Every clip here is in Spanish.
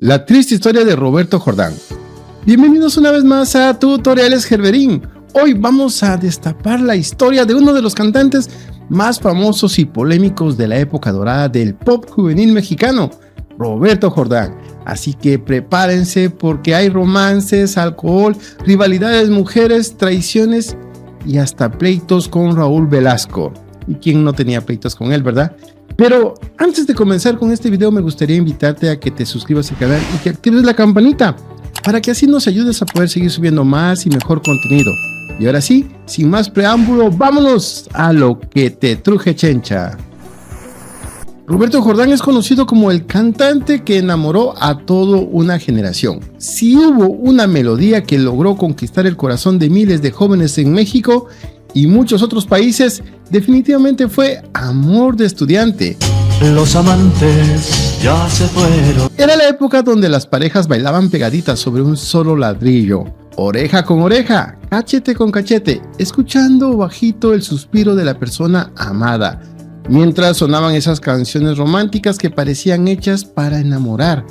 La triste historia de Roberto Jordán. Bienvenidos una vez más a Tutoriales Gerberín. Hoy vamos a destapar la historia de uno de los cantantes más famosos y polémicos de la época dorada del pop juvenil mexicano, Roberto Jordán. Así que prepárense porque hay romances, alcohol, rivalidades, mujeres, traiciones y hasta pleitos con Raúl Velasco. ¿Y quién no tenía pleitos con él, verdad? Pero antes de comenzar con este video me gustaría invitarte a que te suscribas al canal y que actives la campanita para que así nos ayudes a poder seguir subiendo más y mejor contenido. Y ahora sí, sin más preámbulo, vámonos a lo que te truje chencha. Roberto Jordán es conocido como el cantante que enamoró a toda una generación. Si hubo una melodía que logró conquistar el corazón de miles de jóvenes en México y muchos otros países, definitivamente fue Amor de Estudiante. Los amantes ya se fueron. Era la época donde las parejas bailaban pegaditas sobre un solo ladrillo, oreja con oreja, cachete con cachete, escuchando bajito el suspiro de la persona amada, mientras sonaban esas canciones románticas que parecían hechas para enamorar,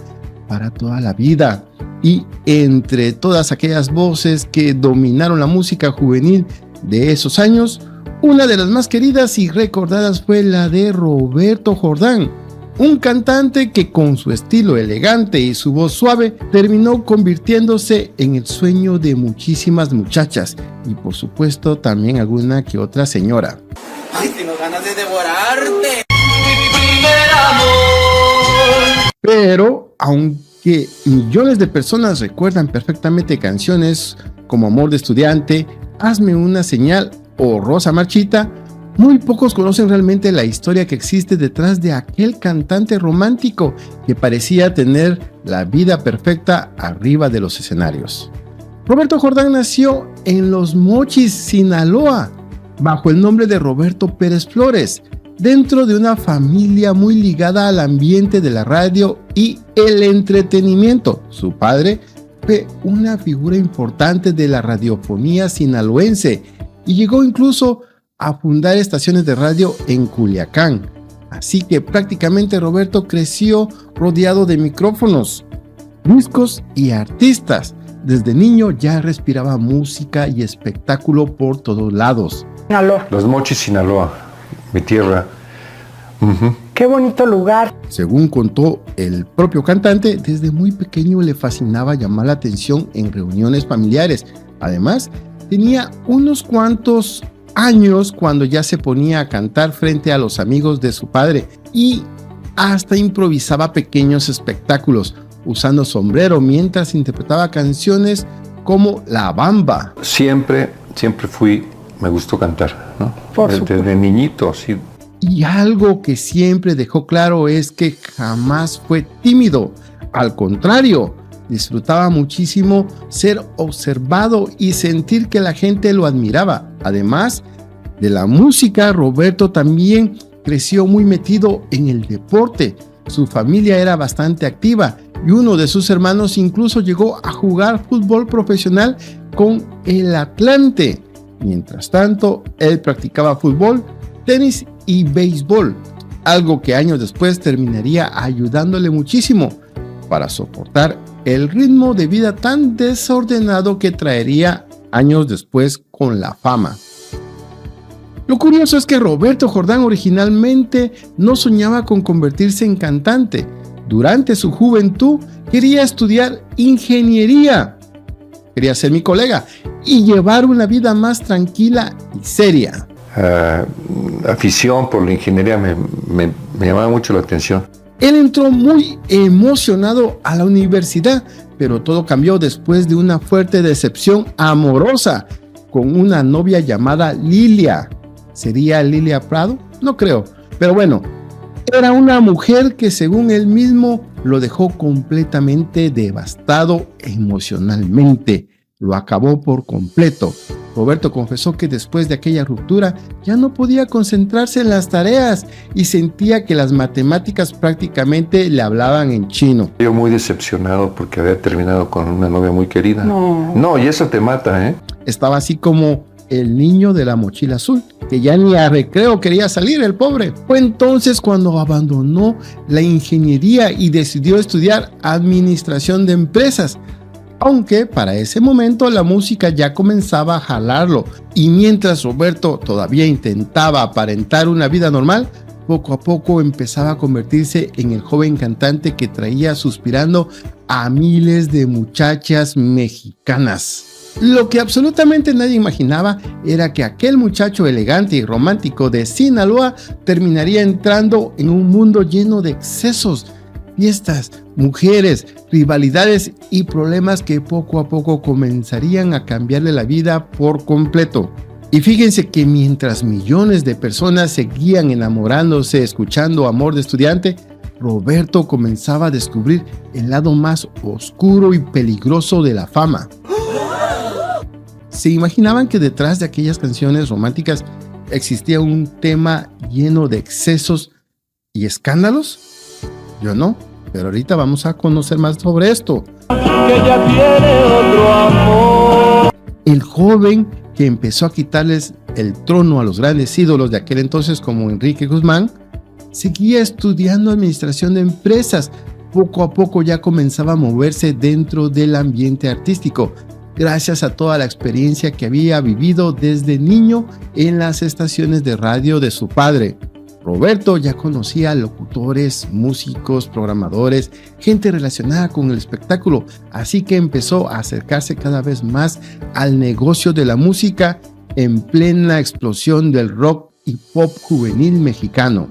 para toda la vida. Y entre todas aquellas voces que dominaron la música juvenil de esos años, una de las más queridas y recordadas fue la de Roberto Jordán, un cantante que con su estilo elegante y su voz suave terminó convirtiéndose en el sueño de muchísimas muchachas y por supuesto también alguna que otra señora. ¡Ay, tengo ganas de devorarte! ¡Mi primer amor! Pero aunque millones de personas recuerdan perfectamente canciones como Amor de Estudiante, Hazme una señal o Rosa Marchita, muy pocos conocen realmente la historia que existe detrás de aquel cantante romántico que parecía tener la vida perfecta arriba de los escenarios. Roberto Jordán nació en Los Mochis, Sinaloa, bajo el nombre de Roberto Pérez Flores, dentro de una familia muy ligada al ambiente de la radio y el entretenimiento. Su padre fue una figura importante de la radiofonía sinaloense y llegó incluso a fundar estaciones de radio en Culiacán. Así que prácticamente Roberto creció rodeado de micrófonos, discos y artistas. Desde niño ya respiraba música y espectáculo por todos lados. Sinaloa. Los Mochis, Sinaloa, mi tierra. Qué bonito lugar. Según contó el propio cantante, desde muy pequeño le fascinaba llamar la atención en reuniones familiares. Además, tenía unos cuantos años cuando ya se ponía a cantar frente a los amigos de su padre y hasta improvisaba pequeños espectáculos usando sombrero mientras interpretaba canciones como La Bamba. Siempre me gustó cantar, ¿no? Desde niñito, sí. Y algo que siempre dejó claro es que jamás fue tímido. Al contrario, disfrutaba muchísimo ser observado y sentir que la gente lo admiraba. Además de la música, Roberto también creció muy metido en el deporte. Su familia era bastante activa y uno de sus hermanos incluso llegó a jugar fútbol profesional con el Atlante. Mientras tanto, él practicaba fútbol, tenis y béisbol, algo que años después terminaría ayudándole muchísimo para soportar el ritmo de vida tan desordenado que traería años después con la fama. Lo curioso es que Roberto Jordán originalmente no soñaba con convertirse en cantante. Durante su juventud quería estudiar ingeniería, quería ser mi colega y llevar una vida más tranquila y seria. Afición por la ingeniería me llamaba mucho la atención. Él entró muy emocionado a la universidad, pero todo cambió después de una fuerte decepción amorosa con una novia llamada Lilia. ¿Sería Lilia Prado? No creo, pero bueno, era una mujer que según él mismo lo dejó completamente devastado emocionalmente. Lo acabó por completo. Roberto confesó que después de aquella ruptura ya no podía concentrarse en las tareas y sentía que las matemáticas prácticamente le hablaban en chino. Yo muy decepcionado porque había terminado con una novia muy querida. No, y eso te mata, ¿eh? Estaba así como el niño de la mochila azul, que ya ni a recreo quería salir el pobre. Fue entonces cuando abandonó la ingeniería y decidió estudiar administración de empresas, aunque para ese momento la música ya comenzaba a jalarlo, y mientras Roberto todavía intentaba aparentar una vida normal, poco a poco empezaba a convertirse en el joven cantante que traía suspirando a miles de muchachas mexicanas. Lo que absolutamente nadie imaginaba era que aquel muchacho elegante y romántico de Sinaloa terminaría entrando en un mundo lleno de excesos, fiestas, mujeres, rivalidades y problemas que poco a poco comenzarían a cambiarle la vida por completo. Y fíjense que mientras millones de personas seguían enamorándose escuchando Amor de Estudiante, Roberto comenzaba a descubrir el lado más oscuro y peligroso de la fama. ¿Se imaginaban que detrás de aquellas canciones románticas existía un tema lleno de excesos y escándalos? Yo no, pero ahorita vamos a conocer más sobre esto. Que ya tiene otro amor. El joven que empezó a quitarles el trono a los grandes ídolos de aquel entonces como Enrique Guzmán, seguía estudiando administración de empresas. Poco a poco ya comenzaba a moverse dentro del ambiente artístico, gracias a toda la experiencia que había vivido desde niño en las estaciones de radio de su padre. Roberto ya conocía a locutores, músicos, programadores, gente relacionada con el espectáculo, así que empezó a acercarse cada vez más al negocio de la música en plena explosión del rock y pop juvenil mexicano.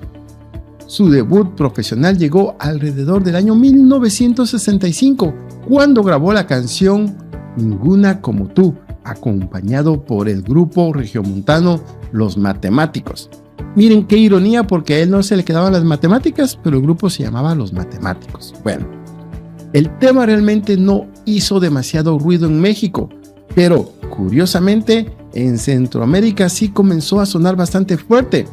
Su debut profesional llegó alrededor del año 1965, cuando grabó la canción Ninguna como tú, acompañado por el grupo regiomontano Los Matemáticos. Miren qué ironía, porque a él no se le quedaban las matemáticas, pero el grupo se llamaba Los Matemáticos. Bueno, el tema realmente no hizo demasiado ruido en México, pero curiosamente en Centroamérica sí comenzó a sonar bastante fuerte,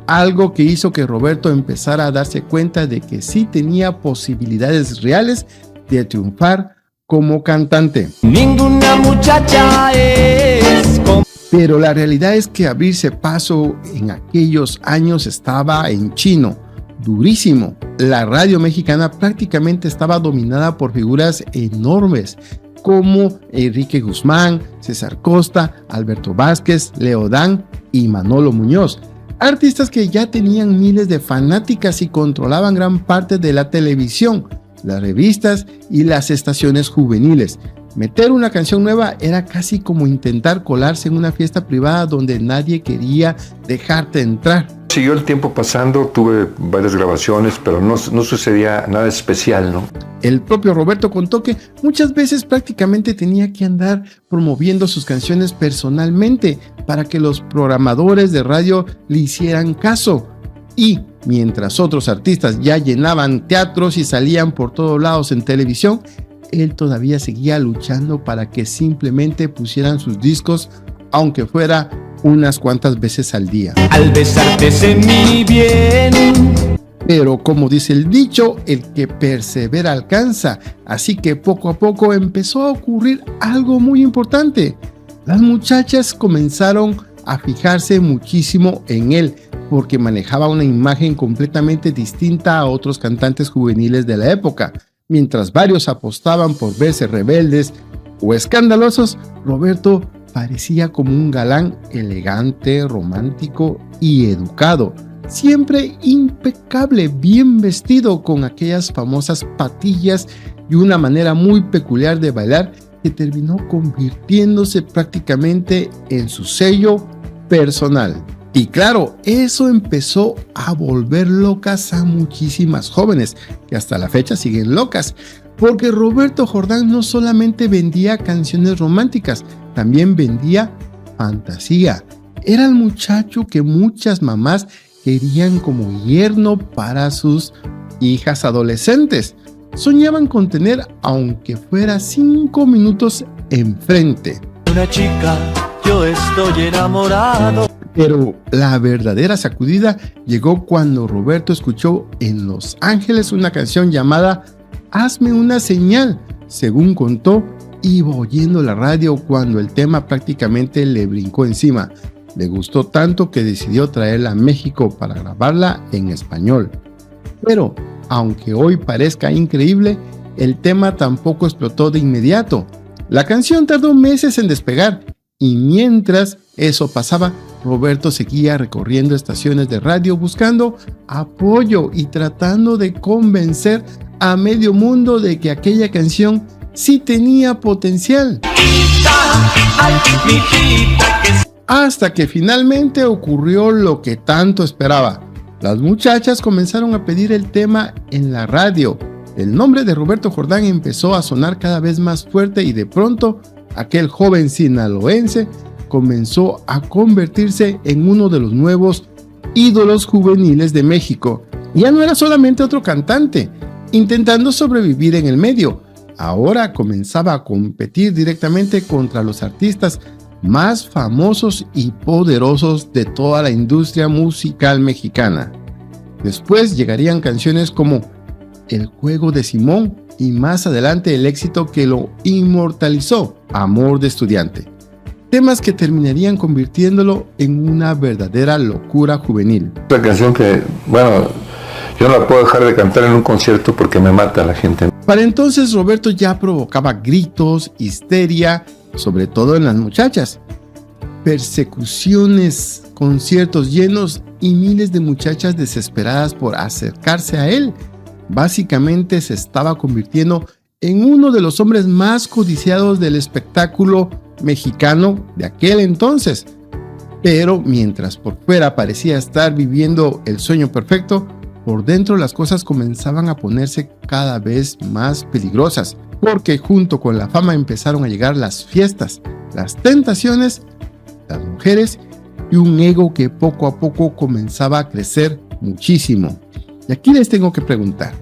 algo que hizo que Roberto empezara a darse cuenta de que sí tenía posibilidades reales de triunfar como cantante. Ninguna muchacha es como... Pero la realidad es que abrirse paso en aquellos años estaba en chino, durísimo. La radio mexicana prácticamente estaba dominada por figuras enormes como Enrique Guzmán, César Costa, Alberto Vázquez, Leo Dan y Manolo Muñoz. Artistas que ya tenían miles de fanáticas y controlaban gran parte de la televisión, las revistas y las estaciones juveniles. Meter una canción nueva era casi como intentar colarse en una fiesta privada donde nadie quería dejarte entrar. Siguió el tiempo pasando, tuve varias grabaciones, pero no sucedía nada especial, ¿no? El propio Roberto contó que muchas veces prácticamente tenía que andar promoviendo sus canciones personalmente para que los programadores de radio le hicieran caso. Y mientras otros artistas ya llenaban teatros y salían por todos lados en televisión, él todavía seguía luchando para que simplemente pusieran sus discos, aunque fuera unas cuantas veces al día. Al besarte sé mi bien. Pero como dice el dicho, el que persevera alcanza. Así que poco a poco empezó a ocurrir algo muy importante. Las muchachas comenzaron a fijarse muchísimo en él, porque manejaba una imagen completamente distinta a otros cantantes juveniles de la época. Mientras varios apostaban por verse rebeldes o escandalosos, Roberto parecía como un galán elegante, romántico y educado, siempre impecable, bien vestido, con aquellas famosas patillas y una manera muy peculiar de bailar que terminó convirtiéndose prácticamente en su sello personal. Y claro, eso empezó a volver locas a muchísimas jóvenes, que hasta la fecha siguen locas, porque Roberto Jordán no solamente vendía canciones románticas, también vendía fantasía. Era el muchacho que muchas mamás querían como yerno para sus hijas adolescentes. Soñaban con tener, aunque fuera 5 minutos enfrente. Una chica, yo estoy enamorado. Pero la verdadera sacudida llegó cuando Roberto escuchó en Los Ángeles una canción llamada Hazme una señal. Según contó, iba oyendo la radio cuando el tema prácticamente le brincó encima. Le gustó tanto que decidió traerla a México para grabarla en español. Pero, aunque hoy parezca increíble, el tema tampoco explotó de inmediato. La canción tardó meses en despegar y mientras eso pasaba, Roberto seguía recorriendo estaciones de radio buscando apoyo y tratando de convencer a medio mundo de que aquella canción sí tenía potencial. Hasta que finalmente ocurrió lo que tanto esperaba. Las muchachas comenzaron a pedir el tema en la radio. El nombre de Roberto Jordán empezó a sonar cada vez más fuerte y de pronto aquel joven sinaloense comenzó a convertirse en uno de los nuevos ídolos juveniles de México. Ya no era solamente otro cantante intentando sobrevivir en el medio. Ahora comenzaba a competir directamente contra los artistas más famosos y poderosos de toda la industria musical mexicana. Después llegarían canciones como El juego de Simón y más adelante el éxito que lo inmortalizó, Amor de estudiante. Temas que terminarían convirtiéndolo en una verdadera locura juvenil. Una canción que, bueno, yo no la puedo dejar de cantar en un concierto porque me mata la gente. Para entonces Roberto ya provocaba gritos, histeria, sobre todo en las muchachas. Persecuciones, conciertos llenos y miles de muchachas desesperadas por acercarse a él. Básicamente se estaba convirtiendo en uno de los hombres más codiciados del espectáculo mexicano de aquel entonces. Pero mientras por fuera parecía estar viviendo el sueño perfecto, por dentro las cosas comenzaban a ponerse cada vez más peligrosas, porque junto con la fama empezaron a llegar las fiestas, las tentaciones, las mujeres y un ego que poco a poco comenzaba a crecer muchísimo. Y aquí les tengo que preguntar,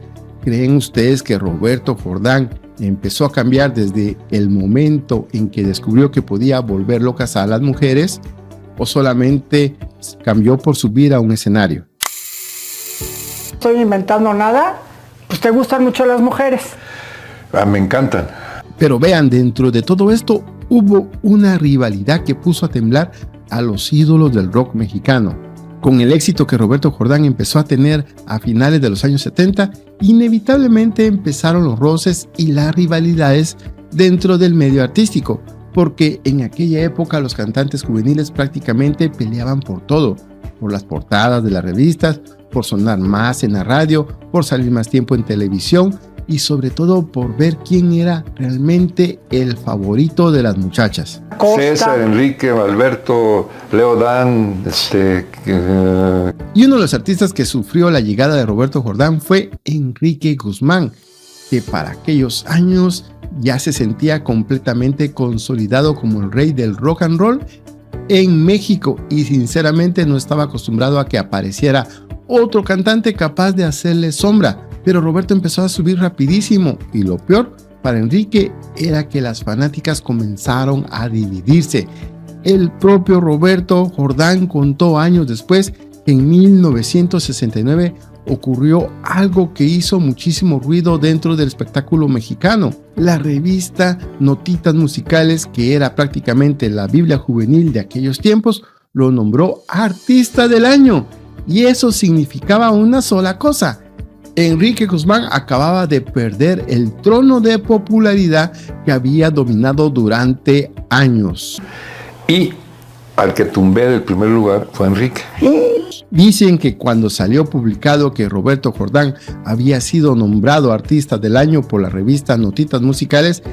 ¿creen ustedes que Roberto Jordán empezó a cambiar desde el momento en que descubrió que podía volver locas a las mujeres o solamente cambió por subir a un escenario? No estoy inventando nada, pues te gustan mucho las mujeres. Me encantan. Pero vean, dentro de todo esto hubo una rivalidad que puso a temblar a los ídolos del rock mexicano. Con el éxito que Roberto Jordán empezó a tener a finales de los años 70, inevitablemente empezaron los roces y las rivalidades dentro del medio artístico, porque en aquella época los cantantes juveniles prácticamente peleaban por todo, por las portadas de las revistas, por sonar más en la radio, por salir más tiempo en televisión y sobre todo por ver quién era realmente el favorito de las muchachas. César, Enrique, Alberto, Leo Dan, Y uno de los artistas que sufrió la llegada de Roberto Jordán fue Enrique Guzmán, que para aquellos años ya se sentía completamente consolidado como el rey del rock and roll en México y sinceramente no estaba acostumbrado a que apareciera otro cantante capaz de hacerle sombra. Pero Roberto empezó a subir rapidísimo y lo peor para Enrique era que las fanáticas comenzaron a dividirse. El propio Roberto Jordán contó años después que en 1969 ocurrió algo que hizo muchísimo ruido dentro del espectáculo mexicano. La revista Notitas Musicales, que era prácticamente la Biblia juvenil de aquellos tiempos, lo nombró Artista del Año. Y eso significaba una sola cosa: Enrique Guzmán acababa de perder el trono de popularidad que había dominado durante años. Y al que tumbé del primer lugar fue Enrique. Dicen que cuando salió publicado que Roberto Jordán había sido nombrado Artista del Año por la revista Notitas Musicales,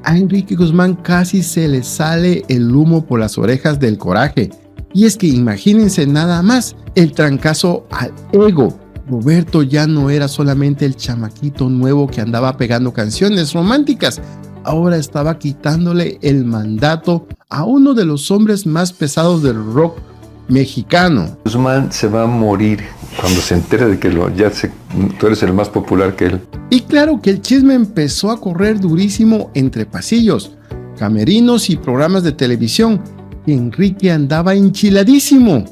a Enrique Guzmán casi se le sale el humo por las orejas del coraje. Y es que imagínense nada más el trancazo al ego. Roberto ya no era solamente el chamaquito nuevo que andaba pegando canciones románticas, ahora estaba quitándole el mandato a uno de los hombres más pesados del rock mexicano. Guzmán se va a morir cuando se entere de que tú eres el más popular que él. Y claro que el chisme empezó a correr durísimo entre pasillos, camerinos y programas de televisión. Enrique andaba enchiladísimo,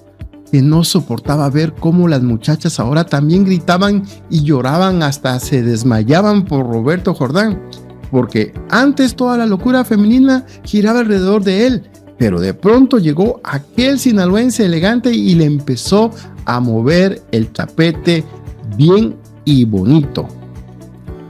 que no soportaba ver cómo las muchachas ahora también gritaban y lloraban hasta se desmayaban por Roberto Jordán. porque antes toda la locura femenina giraba alrededor de él, pero de pronto llegó aquel sinaloense elegante y le empezó a mover el tapete bien y bonito.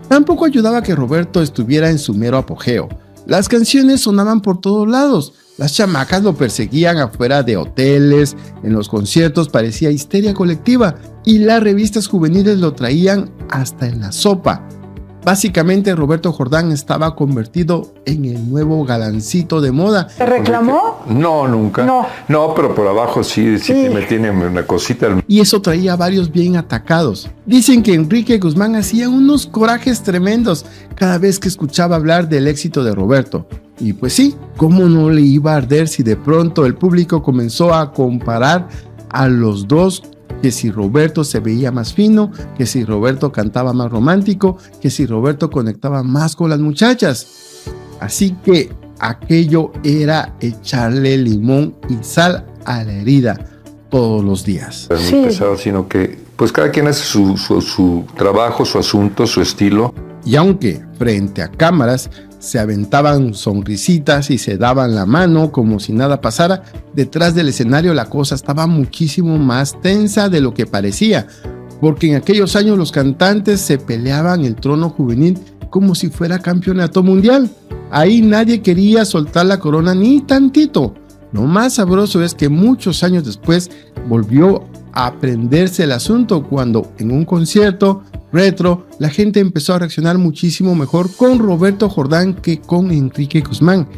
Tampoco ayudaba que Roberto estuviera en su mero apogeo. Las canciones sonaban por todos lados, las chamacas lo perseguían afuera de hoteles, en los conciertos parecía histeria colectiva y las revistas juveniles lo traían hasta en la sopa. Básicamente Roberto Jordán estaba convertido en el nuevo galancito de moda. ¿Te reclamó? No, nunca. No, pero por abajo sí me tiene una cosita. Y eso traía a varios bien atacados. Dicen que Enrique Guzmán hacía unos corajes tremendos cada vez que escuchaba hablar del éxito de Roberto. Y pues sí, ¿cómo no le iba a arder si de pronto el público comenzó a comparar a los dos? Que si Roberto se veía más fino, que si Roberto cantaba más romántico, que si Roberto conectaba más con las muchachas. Así que aquello era echarle limón y sal a la herida todos los días. No es muy pesado, sino que pues cada quien hace su trabajo, su asunto, su estilo. Y aunque frente a cámaras se aventaban sonrisitas y se daban la mano como si nada pasara, detrás del escenario la cosa estaba muchísimo más tensa de lo que parecía, porque en aquellos años los cantantes se peleaban el trono juvenil como si fuera campeonato mundial. Ahí nadie quería soltar la corona ni tantito. Lo más sabroso es que muchos años después volvió a prenderse el asunto cuando en un concierto retro la gente empezó a reaccionar muchísimo mejor con Roberto Jordán que con Enrique Guzmán.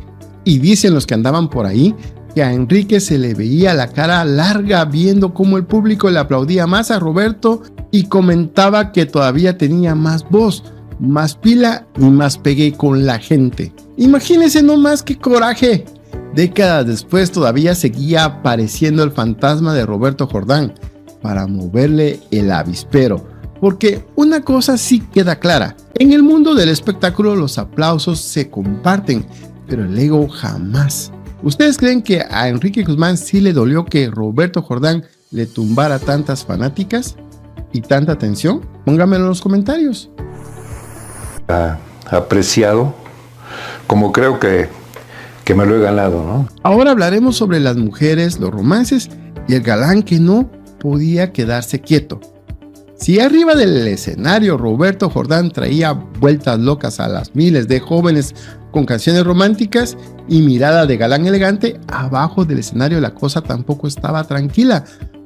Y dicen los que andaban por ahí que a Enrique se le veía la cara larga viendo cómo el público le aplaudía más a Roberto y comentaba que todavía tenía más voz, más pila y más pegue con la gente. Imagínense nomás qué coraje. Décadas después todavía seguía apareciendo el fantasma de Roberto Jordán para moverle el avispero. Porque una cosa sí queda clara, en el mundo del espectáculo los aplausos se comparten, pero el ego jamás. ¿Ustedes creen que a Enrique Guzmán sí le dolió que Roberto Jordán le tumbara tantas fanáticas y tanta atención? Pónganmelo en los comentarios. Apreciado, como creo que me lo he ganado, ¿no? Ahora hablaremos sobre las mujeres, los romances y el galán que no podía quedarse quieto. Si arriba del escenario Roberto Jordán traía vueltas locas a las miles de jóvenes con canciones románticas y mirada de galán elegante, abajo del escenario la cosa tampoco estaba tranquila,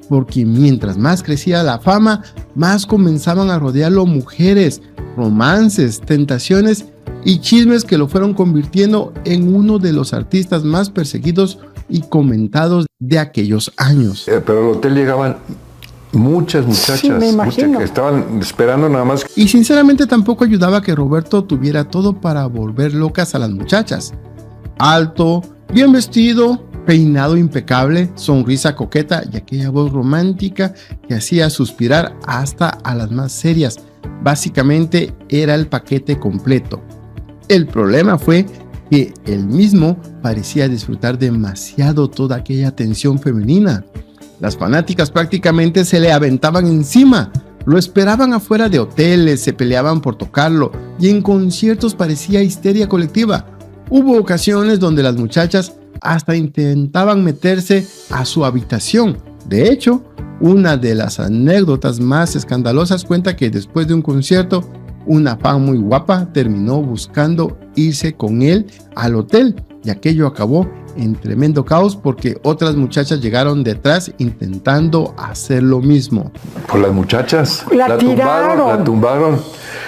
porque mientras más crecía la fama, más comenzaban a rodearlo mujeres, romances, tentaciones y chismes que lo fueron convirtiendo en uno de los artistas más perseguidos y comentados de aquellos años. Pero al hotel llegaban muchas muchachas, sí, me imagino, que estaban esperando nada más. Y sinceramente tampoco ayudaba que Roberto tuviera todo para volver locas a las muchachas. Alto, bien vestido, peinado impecable, sonrisa coqueta y aquella voz romántica que hacía suspirar hasta a las más serias. Básicamente era el paquete completo. El problema fue que él mismo parecía disfrutar demasiado toda aquella atención femenina. Las fanáticas prácticamente se le aventaban encima, lo esperaban afuera de hoteles, se peleaban por tocarlo y en conciertos parecía histeria colectiva. Hubo ocasiones donde las muchachas hasta intentaban meterse a su habitación. De hecho, una de las anécdotas más escandalosas cuenta que después de un concierto, una fan muy guapa terminó buscando irse con él al hotel y aquello acabó en tremendo caos porque otras muchachas llegaron detrás intentando hacer lo mismo. Por las muchachas, la tumbaron.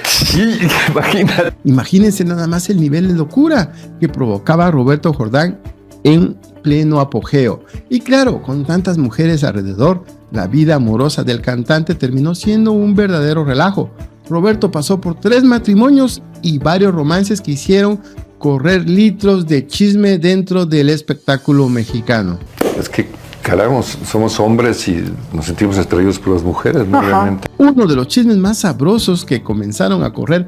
Sí, imagínate. Imagínense nada más el nivel de locura que provocaba Roberto Jordán en pleno apogeo. Y claro, con tantas mujeres alrededor, la vida amorosa del cantante terminó siendo un verdadero relajo. Roberto pasó por 3 matrimonios y varios romances que hicieron correr litros de chisme dentro del espectáculo mexicano. Es que, carajo, somos hombres y nos sentimos atraídos por las mujeres, ¿no? Realmente. Uno de los chismes más sabrosos que comenzaron a correr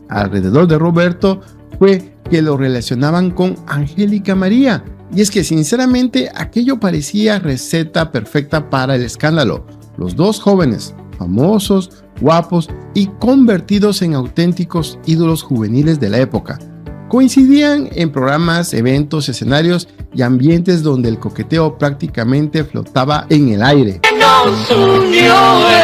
alrededor de Roberto fue que lo relacionaban con Angélica María. Y es que sinceramente aquello parecía receta perfecta para el escándalo. Los dos jóvenes, famosos, guapos y convertidos en auténticos ídolos juveniles de la época. Coincidían en programas, eventos, escenarios y ambientes donde el coqueteo prácticamente flotaba en el aire. Nos unió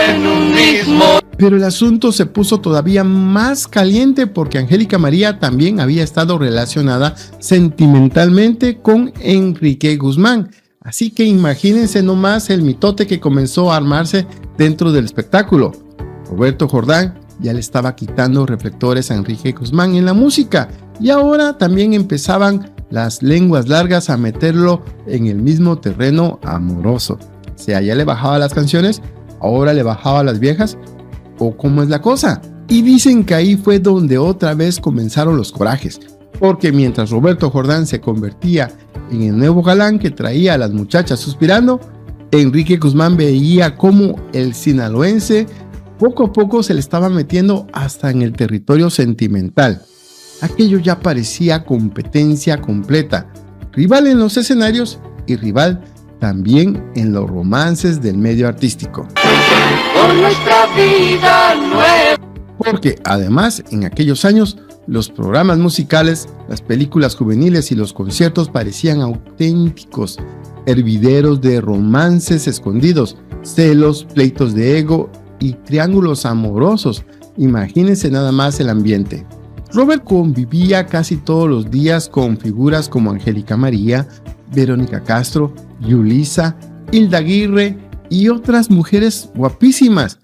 en un mismo. Pero el asunto se puso todavía más caliente porque Angélica María también había estado relacionada sentimentalmente con Enrique Guzmán. Así que imagínense nomás el mitote que comenzó a armarse dentro del espectáculo. Roberto Jordán ya le estaba quitando reflectores a Enrique Guzmán en la música y ahora también empezaban las lenguas largas a meterlo en el mismo terreno amoroso. O sea, ya le bajaba las canciones, ahora le bajaba las viejas, o cómo es la cosa. Y dicen que ahí fue donde otra vez comenzaron los corajes, porque mientras Roberto Jordán se convertía en el nuevo galán que traía a las muchachas suspirando, Enrique Guzmán veía cómo el sinaloense poco a poco se le estaba metiendo hasta en el territorio sentimental. Aquello ya parecía competencia completa, rival en los escenarios y rival también en los romances del medio artístico. Por nuestra vida nueva. Porque además en aquellos años los programas musicales, las películas juveniles y los conciertos parecían auténticos hervideros de romances escondidos, celos, pleitos de ego y triángulos amorosos. Imagínense nada más el ambiente. Robert convivía casi todos los días con figuras como Angélica María, Verónica Castro, Yulisa, Hilda Aguirre y otras mujeres guapísimas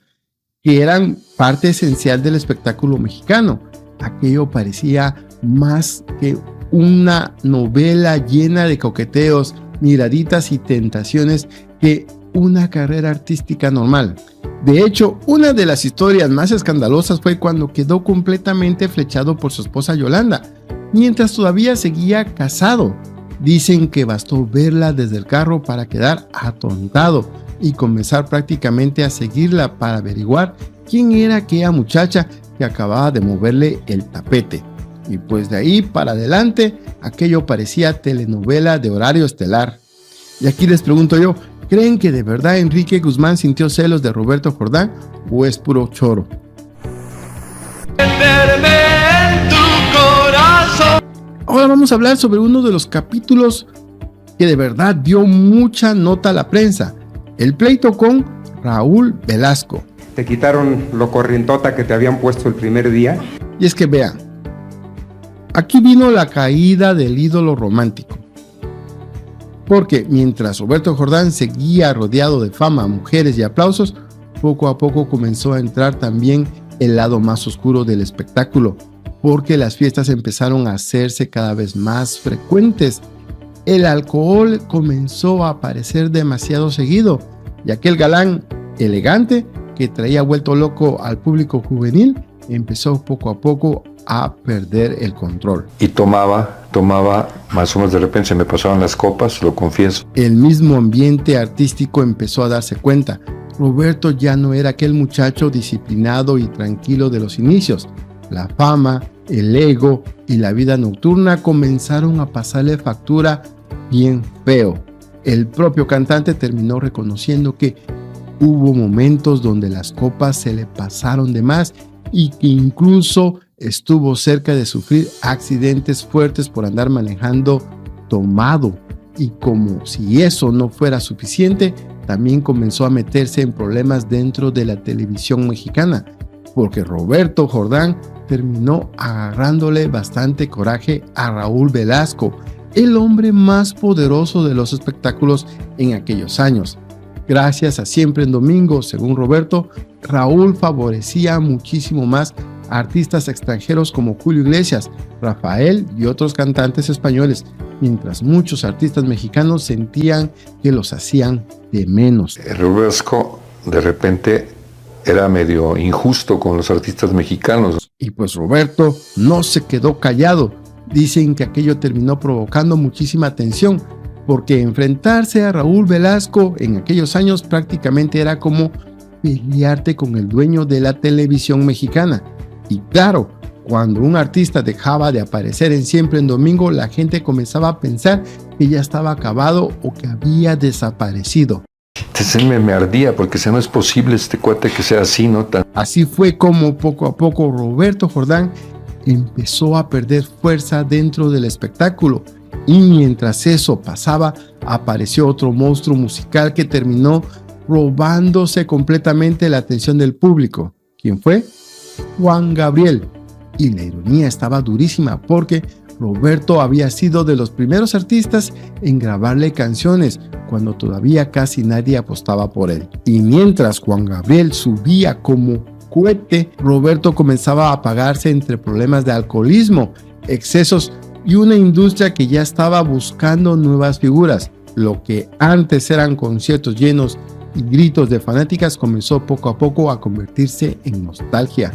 que eran parte esencial del espectáculo mexicano. Aquello parecía más que una novela llena de coqueteos, miraditas y tentaciones que una carrera artística normal. De hecho, una de las historias más escandalosas fue cuando quedó completamente flechado por su esposa Yolanda, mientras todavía seguía casado. Dicen que bastó verla desde el carro para quedar atontado y comenzar prácticamente a seguirla para averiguar quién era aquella muchacha que acababa de moverle el tapete. Y pues de ahí para adelante, aquello parecía telenovela de horario estelar. Y aquí les pregunto yo, ¿creen que de verdad Enrique Guzmán sintió celos de Roberto Jordán o es puro choro? Ahora vamos a hablar sobre uno de los capítulos que de verdad dio mucha nota a la prensa, el pleito con Raúl Velasco. Te quitaron lo corrientota que te habían puesto el primer día. Y es que vean, aquí vino la caída del ídolo romántico. Porque mientras Roberto Jordán seguía rodeado de fama, mujeres y aplausos, poco a poco comenzó a entrar también el lado más oscuro del espectáculo, porque las fiestas empezaron a hacerse cada vez más frecuentes. El alcohol comenzó a aparecer demasiado seguido, y aquel galán elegante que traía vuelto loco al público juvenil empezó poco a poco a perder el control. Y tomaba, más o menos de repente se me pasaban las copas, lo confieso. El mismo ambiente artístico empezó a darse cuenta. Roberto ya no era aquel muchacho disciplinado y tranquilo de los inicios. La fama, el ego y la vida nocturna comenzaron a pasarle factura bien feo. El propio cantante terminó reconociendo que hubo momentos donde las copas se le pasaron de más y que incluso estuvo cerca de sufrir accidentes fuertes por andar manejando tomado. Y como si eso no fuera suficiente, también comenzó a meterse en problemas dentro de la televisión mexicana, porque Roberto Jordán terminó agarrándole bastante coraje a Raúl Velasco, el hombre más poderoso de los espectáculos en aquellos años. Gracias a Siempre en Domingo, según Roberto, Raúl favorecía muchísimo más a artistas extranjeros como Julio Iglesias, Rafael y otros cantantes españoles, mientras muchos artistas mexicanos sentían que los hacían de menos. Velasco de repente era medio injusto con los artistas mexicanos. Y pues Roberto no se quedó callado. Dicen que aquello terminó provocando muchísima tensión, porque enfrentarse a Raúl Velasco en aquellos años prácticamente era como pelearte con el dueño de la televisión mexicana. Y claro, cuando un artista dejaba de aparecer en Siempre en Domingo, la gente comenzaba a pensar que ya estaba acabado o que había desaparecido. Entonces me ardía porque no es posible este cuate que sea así, ¿no? Así fue como poco a poco Roberto Jordán empezó a perder fuerza dentro del espectáculo. Y mientras eso pasaba, apareció otro monstruo musical que terminó robándose completamente la atención del público. ¿Quién fue? Juan Gabriel. Y la ironía estaba durísima porque Roberto había sido de los primeros artistas en grabarle canciones cuando todavía casi nadie apostaba por él. Y mientras Juan Gabriel subía como cohete, Roberto comenzaba a apagarse entre problemas de alcoholismo, excesos y una industria que ya estaba buscando nuevas figuras. Lo que antes eran conciertos llenos y gritos de fanáticas comenzó poco a poco a convertirse en nostalgia.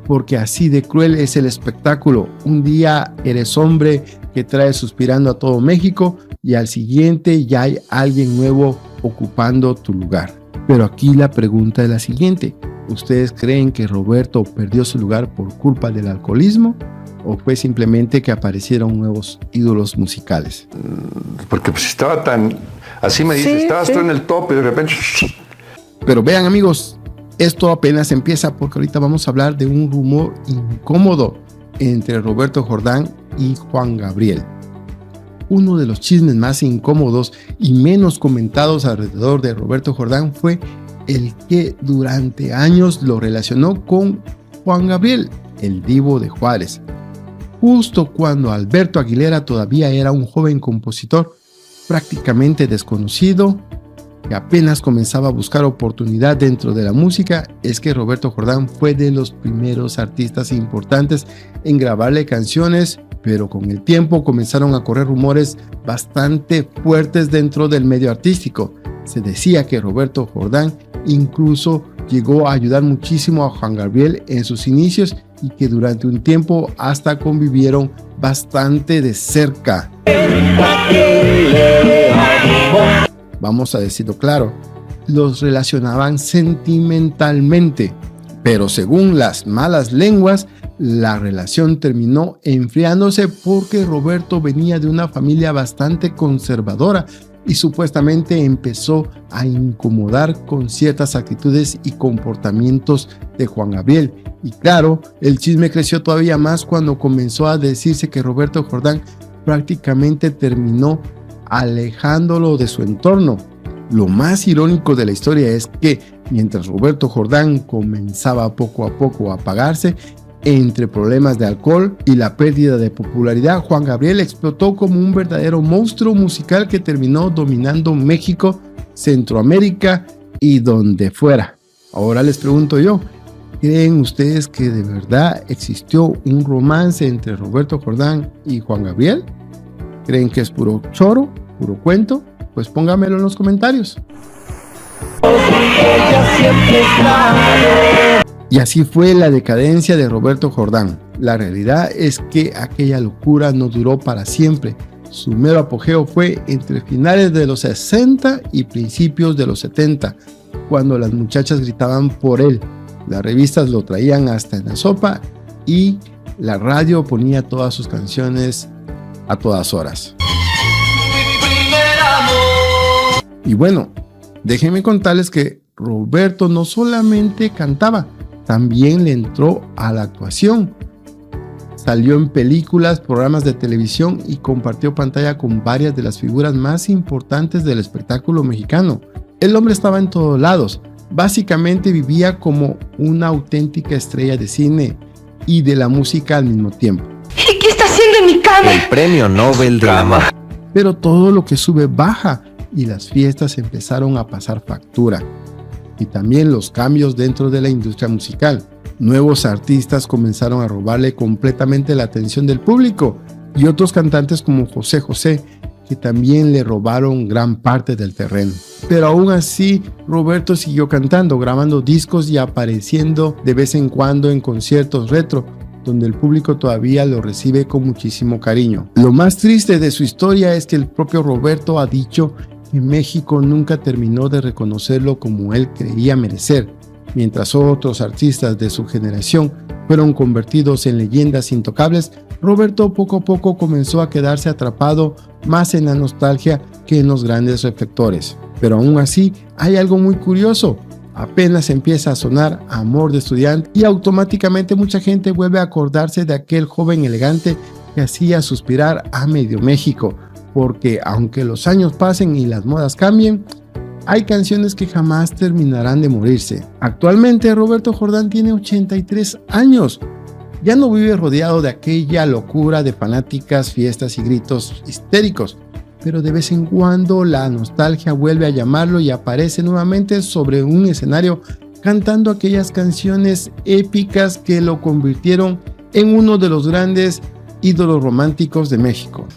Porque así de cruel es el espectáculo. Un día eres hombre que trae suspirando a todo México y al siguiente ya hay alguien nuevo ocupando tu lugar. Pero aquí la pregunta es la siguiente. ¿Ustedes creen que Roberto perdió su lugar por culpa del alcoholismo? ¿O fue simplemente que aparecieron nuevos ídolos musicales? Porque pues estaba tan... Así me dices, estabas tú en el top y de repente... Pero vean, amigos, esto apenas empieza porque ahorita vamos a hablar de un rumor incómodo entre Roberto Jordán y Juan Gabriel. Uno de los chismes más incómodos y menos comentados alrededor de Roberto Jordán fue el que durante años lo relacionó con Juan Gabriel, el divo de Juárez. Justo cuando Alberto Aguilera todavía era un joven compositor prácticamente desconocido, que apenas comenzaba a buscar oportunidad dentro de la música, es que Roberto Jordán fue de los primeros artistas importantes en grabarle canciones, pero con el tiempo comenzaron a correr rumores bastante fuertes dentro del medio artístico. Se decía que Roberto Jordán incluso llegó a ayudar muchísimo a Juan Gabriel en sus inicios y que durante un tiempo hasta convivieron bastante de cerca. Vamos a decirlo claro, los relacionaban sentimentalmente, pero según las malas lenguas, la relación terminó enfriándose porque Roberto venía de una familia bastante conservadora y supuestamente empezó a incomodar con ciertas actitudes y comportamientos de Juan Gabriel. Y claro, el chisme creció todavía más cuando comenzó a decirse que Roberto Jordán prácticamente terminó alejándolo de su entorno. Lo más irónico de la historia es que mientras Roberto Jordán comenzaba poco a poco a apagarse, entre problemas de alcohol y la pérdida de popularidad, Juan Gabriel explotó como un verdadero monstruo musical que terminó dominando México, Centroamérica y donde fuera. Ahora les pregunto yo, ¿creen ustedes que de verdad existió un romance entre Roberto Jordán y Juan Gabriel? ¿Creen que es puro choro, puro cuento? Pues póngamelo en los comentarios. Y así fue la decadencia de Roberto Jordán. La realidad es que aquella locura no duró para siempre. Su mero apogeo fue entre finales de los 60 y principios de los 70, cuando las muchachas gritaban por él. Las revistas lo traían hasta en la sopa y la radio ponía todas sus canciones a todas horas. Y bueno, déjenme contarles que Roberto no solamente cantaba, también le entró a la actuación. Salió en películas, programas de televisión y compartió pantalla con varias de las figuras más importantes del espectáculo mexicano. El hombre estaba en todos lados. Básicamente vivía como una auténtica estrella de cine y de la música al mismo tiempo. ¿Y qué está haciendo en mi cama? El premio Nobel de la Magia. Pero todo lo que sube baja y las fiestas empezaron a pasar factura. Y también los cambios dentro de la industria musical. Nuevos artistas comenzaron a robarle completamente la atención del público y otros cantantes como José José, que también le robaron gran parte del terreno. Pero aún así, Roberto siguió cantando, grabando discos y apareciendo de vez en cuando en conciertos retro, donde el público todavía lo recibe con muchísimo cariño. Lo más triste de su historia es que el propio Roberto ha dicho que México nunca terminó de reconocerlo como él creía merecer, mientras otros artistas de su generación fueron convertidos en leyendas intocables. Roberto poco a poco comenzó a quedarse atrapado más en la nostalgia que en los grandes reflectores. Pero aún así hay algo muy curioso. apenas empieza a sonar Amor de Estudiante y automáticamente mucha gente vuelve a acordarse de aquel joven elegante que hacía suspirar a medio México, porque aunque los años pasen y las modas cambien, hay canciones que jamás terminarán de morirse. Actualmente Roberto Jordán tiene 83 años. Ya no vive rodeado de aquella locura de fanáticas, fiestas y gritos histéricos, pero de vez en cuando la nostalgia vuelve a llamarlo y aparece nuevamente sobre un escenario cantando aquellas canciones épicas que lo convirtieron en uno de los grandes ídolos románticos de México.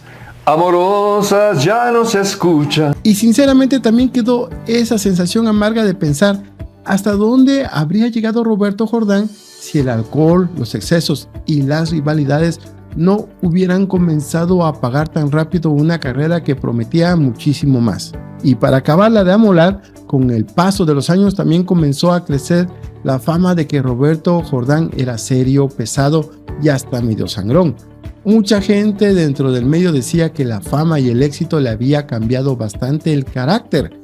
Amorosas ya no se escucha. Y sinceramente también quedó esa sensación amarga de pensar hasta dónde habría llegado Roberto Jordán si el alcohol, los excesos y las rivalidades no hubieran comenzado a apagar tan rápido una carrera que prometía muchísimo más. Y para acabarla de amolar, con el paso de los años también comenzó a crecer la fama de que Roberto Jordán era serio, pesado y hasta medio sangrón. Mucha gente dentro del medio decía que la fama y el éxito le había cambiado bastante el carácter,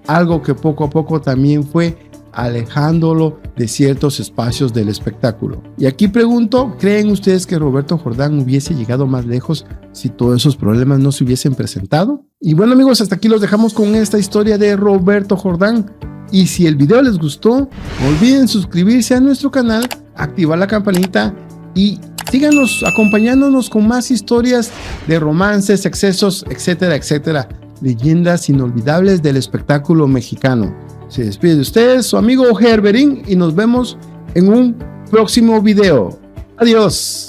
algo que poco a poco también fue alejándolo de ciertos espacios del espectáculo. Y aquí pregunto, ¿creen ustedes que Roberto Jordán hubiese llegado más lejos si todos esos problemas no se hubiesen presentado? Y bueno amigos, hasta aquí los dejamos con esta historia de Roberto Jordán. Y si el video les gustó, no olviden suscribirse a nuestro canal, activar la campanita y síganos acompañándonos con más historias de romances, excesos, etcétera, etcétera. Leyendas inolvidables del espectáculo mexicano. Se despide de ustedes su amigo Herberín y nos vemos en un próximo video. Adiós.